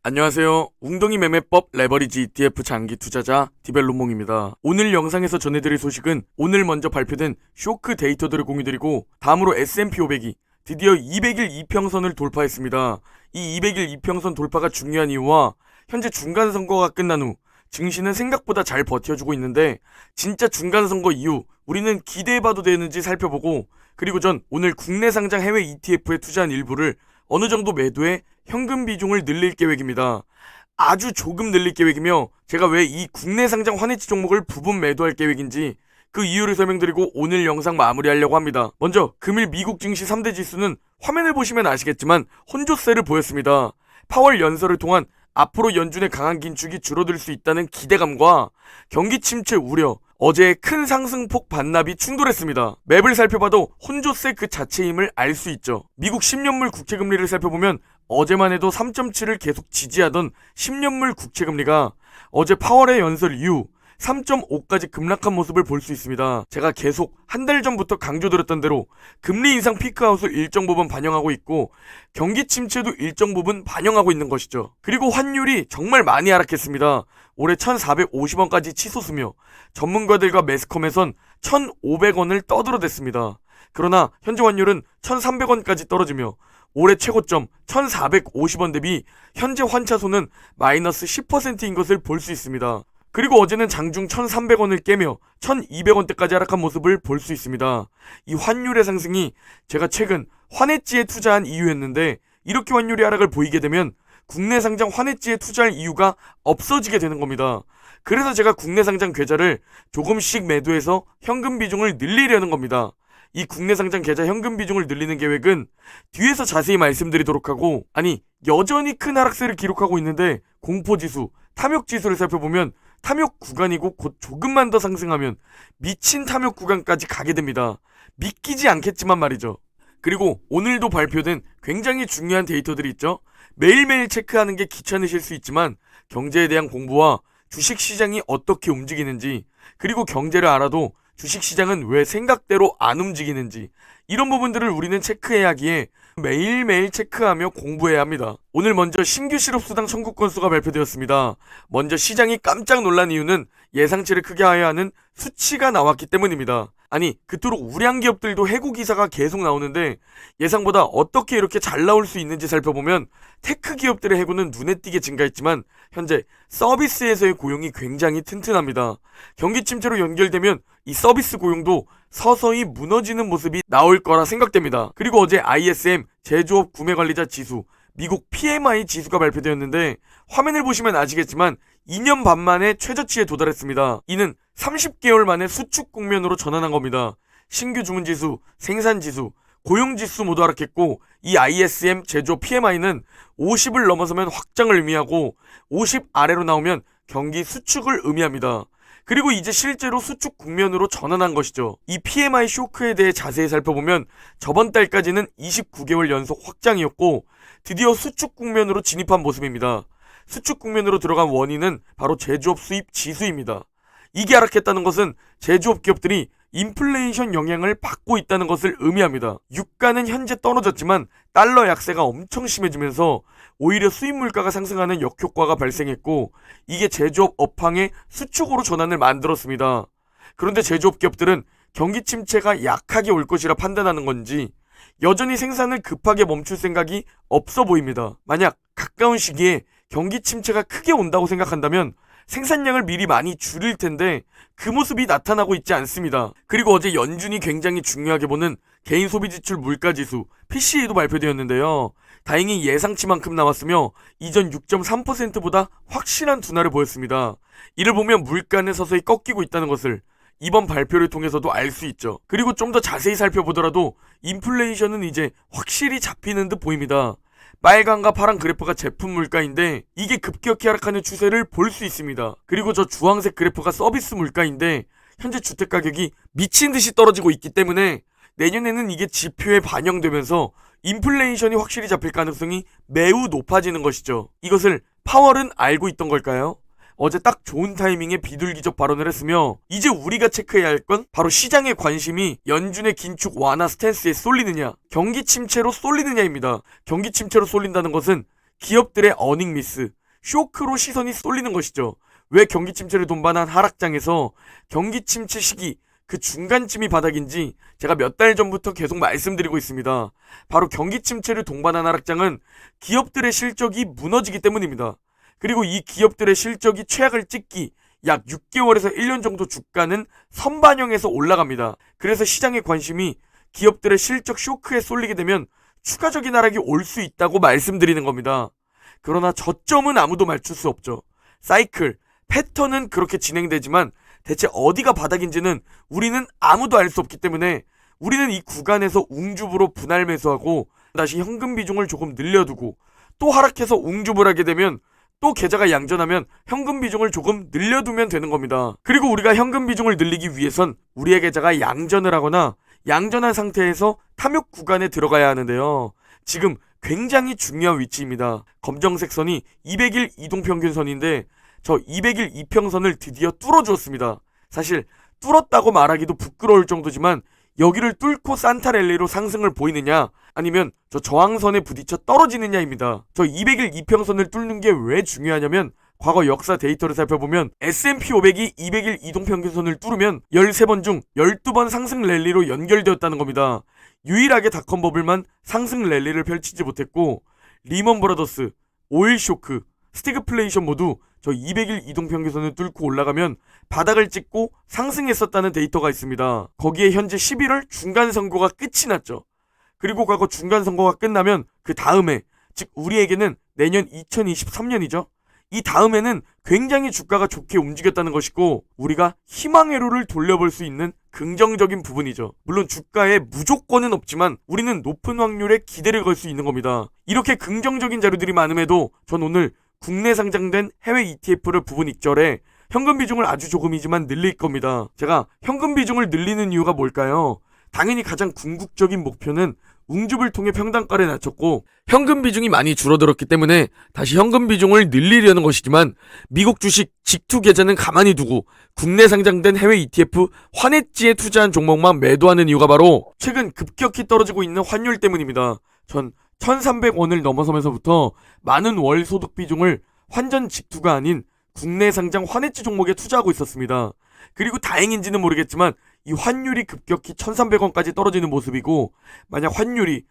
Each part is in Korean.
안녕하세요. 웅덩이 매매법 레버리지 ETF 장기 투자자 디벨론몽입니다. 오늘 영상에서 전해드릴 소식은 오늘 먼저 발표된 쇼크 데이터들을 공유드리고 다음으로 S&P 500이 드디어 200일 이평선을 돌파했습니다. 이 200일 이평선 돌파가 중요한 이유와 현재 중간선거가 끝난 후 증시는 생각보다 잘 버텨주고 있는데 진짜 중간선거 이후 우리는 기대해봐도 되는지 살펴보고 그리고 전 오늘 국내 상장 해외 ETF에 투자한 일부를 어느 정도 매도해 현금 비중을 늘릴 계획입니다. 아주 조금 늘릴 계획이며 제가 왜 이 국내 상장 환해지 종목을 부분 매도할 계획인지 그 이유를 설명드리고 오늘 영상 마무리하려고 합니다. 먼저 금일 미국 증시 3대 지수는 화면을 보시면 아시겠지만 혼조세를 보였습니다. 파월 연설을 통한 앞으로 연준의 강한 긴축이 줄어들 수 있다는 기대감과 경기 침체 우려, 어제의 큰 상승폭 반납이 충돌했습니다. 맵을 살펴봐도 혼조세 그 자체임을 알 수 있죠. 미국 10년물 국채금리를 살펴보면 어제만 해도 3.7을 계속 지지하던 10년물 국채금리가 어제 파월의 연설 이후 3.5까지 급락한 모습을 볼 수 있습니다. 제가 계속 한 달 전부터 강조드렸던 대로 금리 인상 피크아웃을 일정 부분 반영하고 있고 경기 침체도 일정 부분 반영하고 있는 것이죠. 그리고 환율이 정말 많이 하락했습니다. 올해 1,450원까지 치솟으며 전문가들과 매스컴에선 1,500원을 떠들어댔습니다. 그러나 현재 환율은 1,300원까지 떨어지며 올해 최고점 1,450원 대비 현재 환차손은 마이너스 10%인 것을 볼 수 있습니다. 그리고 어제는 장중 1,300원을 깨며 1,200원대까지 하락한 모습을 볼 수 있습니다. 이 환율의 상승이 제가 최근 환해지에 투자한 이유였는데 이렇게 환율이 하락을 보이게 되면 국내 상장 환해지에 투자할 이유가 없어지게 되는 겁니다. 그래서 제가 국내 상장 계좌를 조금씩 매도해서 현금 비중을 늘리려는 겁니다. 이 국내 상장 계좌 현금 비중을 늘리는 계획은 뒤에서 자세히 말씀드리도록 하고 여전히 큰 하락세를 기록하고 있는데 공포지수, 탐욕지수를 살펴보면 탐욕 구간이고 곧 조금만 더 상승하면 미친 탐욕 구간까지 가게 됩니다. 믿기지 않겠지만 말이죠. 그리고 오늘도 발표된 굉장히 중요한 데이터들이 있죠. 매일매일 체크하는 게 귀찮으실 수 있지만 경제에 대한 공부와 주식시장이 어떻게 움직이는지 그리고 경제를 알아도 주식시장은 왜 생각대로 안 움직이는지 이런 부분들을 우리는 체크해야 하기에 매일매일 체크하며 공부해야 합니다. 오늘 먼저 신규 실업수당 청구 건수가 발표되었습니다. 먼저 시장이 깜짝 놀란 이유는 예상치를 크게 하야 하는 수치가 나왔기 때문입니다. 그토록 우량 기업들도 해고 기사가 계속 나오는데 예상보다 어떻게 이렇게 잘 나올 수 있는지 살펴보면 테크 기업들의 해고는 눈에 띄게 증가했지만 현재 서비스에서의 고용이 굉장히 튼튼합니다. 경기 침체로 연결되면 이 서비스 고용도 서서히 무너지는 모습이 나올 거라 생각됩니다. 그리고 어제 ISM 제조업 구매관리자 지수, 미국 PMI 지수가 발표되었는데 화면을 보시면 아시겠지만 2년 반 만에 최저치에 도달했습니다. 이는 30개월 만에 수축 국면으로 전환한 겁니다. 신규 주문지수, 생산지수, 고용지수 모두 하락했고 이 ISM 제조업 PMI는 50을 넘어서면 확장을 의미하고 50 아래로 나오면 경기 수축을 의미합니다. 그리고 이제 실제로 수축 국면으로 전환한 것이죠. 이 PMI 쇼크에 대해 자세히 살펴보면 저번 달까지는 29개월 연속 확장이었고 드디어 수축 국면으로 진입한 모습입니다. 수축 국면으로 들어간 원인은 바로 제조업 수입 지수입니다. 이게 하락했다는 것은 제조업 기업들이 인플레이션 영향을 받고 있다는 것을 의미합니다. 유가는 현재 떨어졌지만 달러 약세가 엄청 심해지면서 오히려 수입 물가가 상승하는 역효과가 발생했고 이게 제조업 업황의 수축으로 전환을 만들었습니다. 그런데 제조업 기업들은 경기 침체가 약하게 올 것이라 판단하는 건지 여전히 생산을 급하게 멈출 생각이 없어 보입니다. 만약 가까운 시기에 경기 침체가 크게 온다고 생각한다면 생산량을 미리 많이 줄일 텐데 그 모습이 나타나고 있지 않습니다. 그리고 어제 연준이 굉장히 중요하게 보는 개인 소비지출 물가지수 PCE도 발표되었는데요. 다행히 예상치만큼 나왔으며 이전 6.3%보다 확실한 둔화를 보였습니다. 이를 보면 물가는 서서히 꺾이고 있다는 것을 이번 발표를 통해서도 알 수 있죠. 그리고 좀 더 자세히 살펴보더라도 인플레이션은 이제 확실히 잡히는 듯 보입니다. 빨강과 파란 그래프가 제품 물가인데 이게 급격히 하락하는 추세를 볼 수 있습니다. 그리고 저 주황색 그래프가 서비스 물가인데 현재 주택가격이 미친듯이 떨어지고 있기 때문에 내년에는 이게 지표에 반영되면서 인플레이션이 확실히 잡힐 가능성이 매우 높아지는 것이죠. 이것을 파월은 알고 있던 걸까요? 어제 딱 좋은 타이밍에 비둘기적 발언을 했으며 이제 우리가 체크해야 할 건 바로 시장의 관심이 연준의 긴축 완화 스탠스에 쏠리느냐 경기 침체로 쏠리느냐입니다. 경기 침체로 쏠린다는 것은 기업들의 어닝 미스, 쇼크로 시선이 쏠리는 것이죠. 왜 경기 침체를 동반한 하락장에서 경기 침체 시기 그 중간쯤이 바닥인지 제가 몇 달 전부터 계속 말씀드리고 있습니다. 바로 경기 침체를 동반한 하락장은 기업들의 실적이 무너지기 때문입니다. 그리고 이 기업들의 실적이 최악을 찍기 약 6개월에서 1년 정도 주가는 선반영해서 올라갑니다. 그래서 시장의 관심이 기업들의 실적 쇼크에 쏠리게 되면 추가적인 하락이 올 수 있다고 말씀드리는 겁니다. 그러나 저점은 아무도 맞출 수 없죠. 사이클, 패턴은 그렇게 진행되지만 대체 어디가 바닥인지는 우리는 아무도 알 수 없기 때문에 우리는 이 구간에서 웅주부로 분할 매수하고 다시 현금 비중을 조금 늘려두고 또 하락해서 웅주부를 하게 되면 또 계좌가 양전하면 현금 비중을 조금 늘려두면 되는 겁니다. 그리고 우리가 현금 비중을 늘리기 위해선 우리의 계좌가 양전을 하거나 양전한 상태에서 탐욕 구간에 들어가야 하는데요. 지금 굉장히 중요한 위치입니다. 검정색 선이 200일 이동평균선인데 저 200일 이평선을 드디어 뚫어주었습니다. 사실 뚫었다고 말하기도 부끄러울 정도지만 여기를 뚫고 산타랠리로 상승을 보이느냐 아니면 저 저항선에 부딪혀 떨어지느냐입니다. 저 200일 이평선을 뚫는 게 왜 중요하냐면 과거 역사 데이터를 살펴보면 S&P 500이 200일 이동평균선을 뚫으면 13번 중 12번 상승 랠리로 연결되었다는 겁니다. 유일하게 닷컴 버블만 상승 랠리를 펼치지 못했고 리먼 브라더스, 오일 쇼크, 스태그플레이션 모두 저 200일 이동평균선을 뚫고 올라가면 바닥을 찍고 상승했었다는 데이터가 있습니다. 거기에 현재 11월 중간선거가 끝이 났죠. 그리고 과거 중간선거가 끝나면 그 다음에 즉 우리에게는 내년 2023년이죠. 이 다음에는 굉장히 주가가 좋게 움직였다는 것이고 우리가 희망 회로를 돌려볼 수 있는 긍정적인 부분이죠. 물론 주가에 무조건은 없지만 우리는 높은 확률에 기대를 걸 수 있는 겁니다. 이렇게 긍정적인 자료들이 많음에도 전 오늘 국내 상장된 해외 ETF를 부분 익절해 현금 비중을 아주 조금이지만 늘릴 겁니다. 제가 현금 비중을 늘리는 이유가 뭘까요? 당연히 가장 궁극적인 목표는 웅줍을 통해 평단가를 낮췄고 현금 비중이 많이 줄어들었기 때문에 다시 현금 비중을 늘리려는 것이지만 미국 주식 직투 계좌는 가만히 두고 국내 상장된 해외 ETF 환해지에 투자한 종목만 매도하는 이유가 바로 최근 급격히 떨어지고 있는 환율 때문입니다. 전 1300원을 넘어서면서부터 많은 월 소득 비중을 환전 직투가 아닌 국내 상장 환해지 종목에 투자하고 있었습니다. 그리고 다행인지는 모르겠지만 이 환율이 급격히 1300원까지 떨어지는 모습이고 만약 환율이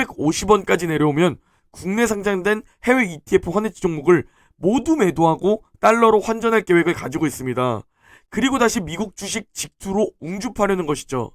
1250원까지 내려오면 국내 상장된 해외 ETF 환해지 종목을 모두 매도하고 달러로 환전할 계획을 가지고 있습니다. 그리고 다시 미국 주식 직투로 웅줍하려는 것이죠.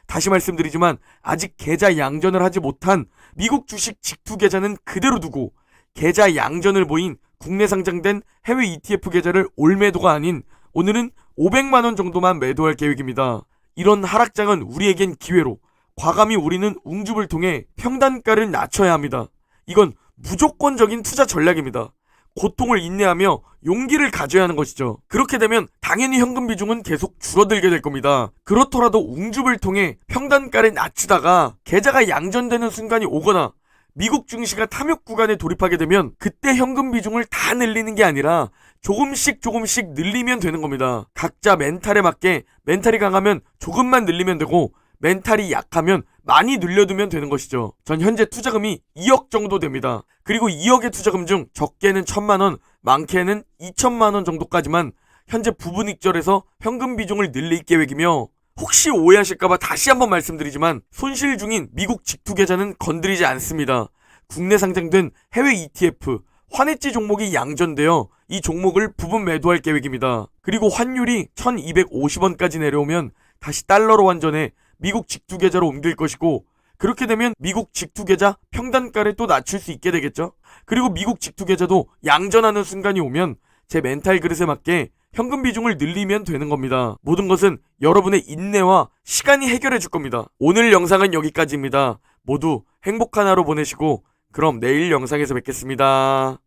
다시 말씀드리지만 아직 계좌 양전을 하지 못한 미국 주식 직투 계좌는 그대로 두고 계좌 양전을 보인 국내 상장된 해외 ETF 계좌를 올 매도가 아닌 오늘은 500만원 정도만 매도할 계획입니다. 이런 하락장은 우리에겐 기회로 과감히 우리는 웅줍을 통해 평단가를 낮춰야 합니다. 이건 무조건적인 투자 전략입니다. 고통을 인내하며 용기를 가져야 하는 것이죠. 그렇게 되면 당연히 현금 비중은 계속 줄어들게 될 겁니다. 그렇더라도 웅줍을 통해 평단가를 낮추다가 계좌가 양전되는 순간이 오거나 미국 증시가 탐욕 구간에 돌입하게 되면 그때 현금 비중을 다 늘리는 게 아니라 조금씩 늘리면 되는 겁니다. 각자 멘탈에 맞게 멘탈이 강하면 조금만 늘리면 되고 멘탈이 약하면 많이 늘려두면 되는 것이죠. 전 현재 투자금이 2억 정도 됩니다. 그리고 2억의 투자금 중 적게는 1000만원, 많게는 2000만원 정도까지만 현재 부분 익절해서 현금 비중을 늘릴 계획이며 혹시 오해하실까봐 다시 한번 말씀드리지만 손실 중인 미국 직투 계좌는 건드리지 않습니다. 국내 상장된 해외 ETF, 환해지 종목이 양전되어 이 종목을 부분 매도할 계획입니다. 그리고 환율이 1250원까지 내려오면 다시 달러로 환전해 미국 직투 계좌로 옮길 것이고 그렇게 되면 미국 직투 계좌 평단가를 또 낮출 수 있게 되겠죠. 그리고 미국 직투 계좌도 양전하는 순간이 오면 제 멘탈 그릇에 맞게 현금 비중을 늘리면 되는 겁니다. 모든 것은 여러분의 인내와 시간이 해결해 줄 겁니다. 오늘 영상은 여기까지입니다. 모두 행복한 하루 보내시고 그럼 내일 영상에서 뵙겠습니다.